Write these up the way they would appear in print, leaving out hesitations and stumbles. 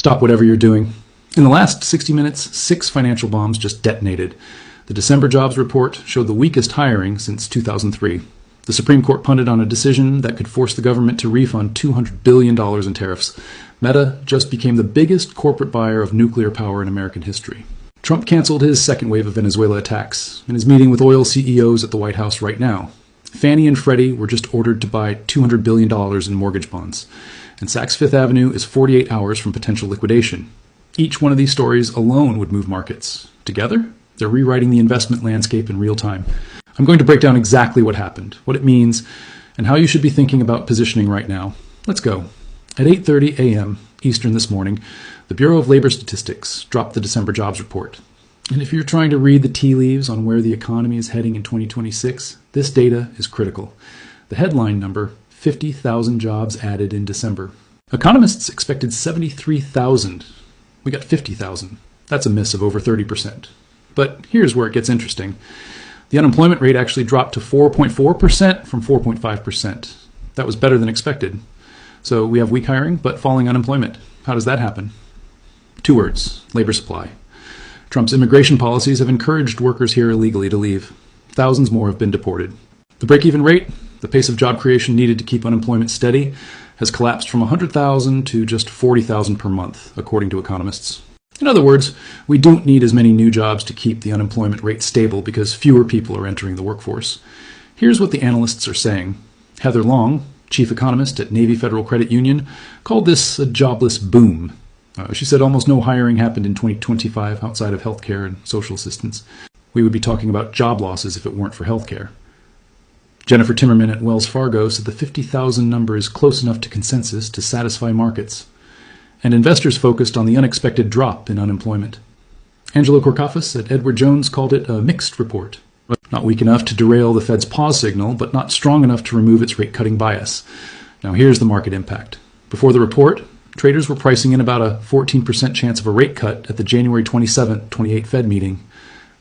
Stop whatever you're doing. In the last 60 minutes, 6 financial bombs just detonated. The December jobs report showed the weakest hiring since 2003. The Supreme Court punted on a decision that could force the government to refund $200 billion in tariffs. Meta just became the biggest corporate buyer of nuclear power in American history. Trump canceled his second wave of Venezuela attacks and is meeting with oil CEOs at the White House right now. Fannie and Freddie were just ordered to buy $200 billion in mortgage bonds. And Saks Fifth Avenue is 48 hours from potential liquidation. Each one of these stories alone would move markets. Together, they're rewriting the investment landscape in real time. I'm going to break down exactly what happened, what it means, and how you should be thinking about positioning right now. Let's go. At 8:30 a.m. Eastern this morning, the Bureau of Labor Statistics dropped the December jobs report. And if you're trying to read the tea leaves on where the economy is heading in 2026, this data is critical. The headline number, 50,000 jobs added in December. Economists expected 73,000. We got 50,000. That's a miss of over 30%. But here's where it gets interesting. The unemployment rate actually dropped to 4.4% from 4.5%. That was better than expected. So we have weak hiring, but falling unemployment. How does that happen? 2 words, labor supply. Trump's immigration policies have encouraged workers here illegally to leave. Thousands more have been deported. The break-even rate, the pace of job creation needed to keep unemployment steady, has collapsed from 100,000 to just 40,000 per month, according to economists. In other words, we don't need as many new jobs to keep the unemployment rate stable because fewer people are entering the workforce. Here's what the analysts are saying. Heather Long, chief economist at Navy Federal Credit Union, called this a jobless boom. She said almost no hiring happened in 2025 outside of healthcare and social assistance. We would be talking about job losses if it weren't for healthcare. Jennifer Timmerman at Wells Fargo said the 50,000 number is close enough to consensus to satisfy markets. And investors focused on the unexpected drop in unemployment. Angelo Korkafis at Edward Jones called it a mixed report. Not weak enough to derail the Fed's pause signal, but not strong enough to remove its rate-cutting bias. Now here's the market impact. Before the report, traders were pricing in about a 14% chance of a rate cut at the January 27, 28 Fed meeting.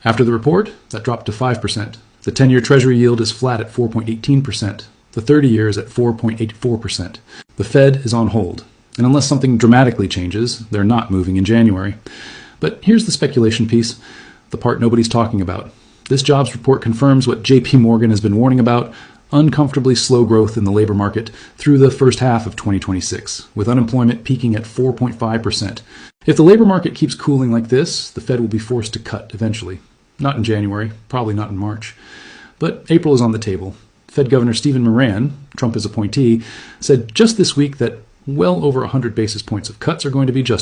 After the report, that dropped to 5%. The 10-year Treasury yield is flat at 4.18%. The 30-year is at 4.84%. The Fed is on hold. And unless something dramatically changes, they're not moving in January. But here's the speculation piece, the part nobody's talking about. This jobs report confirms what J.P. Morgan has been warning about, uncomfortably slow growth in the labor market through the first half of 2026, with unemployment peaking at 4.5%. If the labor market keeps cooling like this, the Fed will be forced to cut eventually. Not in January, probably not in March. But April is on the table. Fed Governor Stephen Moran, Trump's appointee, said just this week that well over 100 basis points of cuts are going to be justified.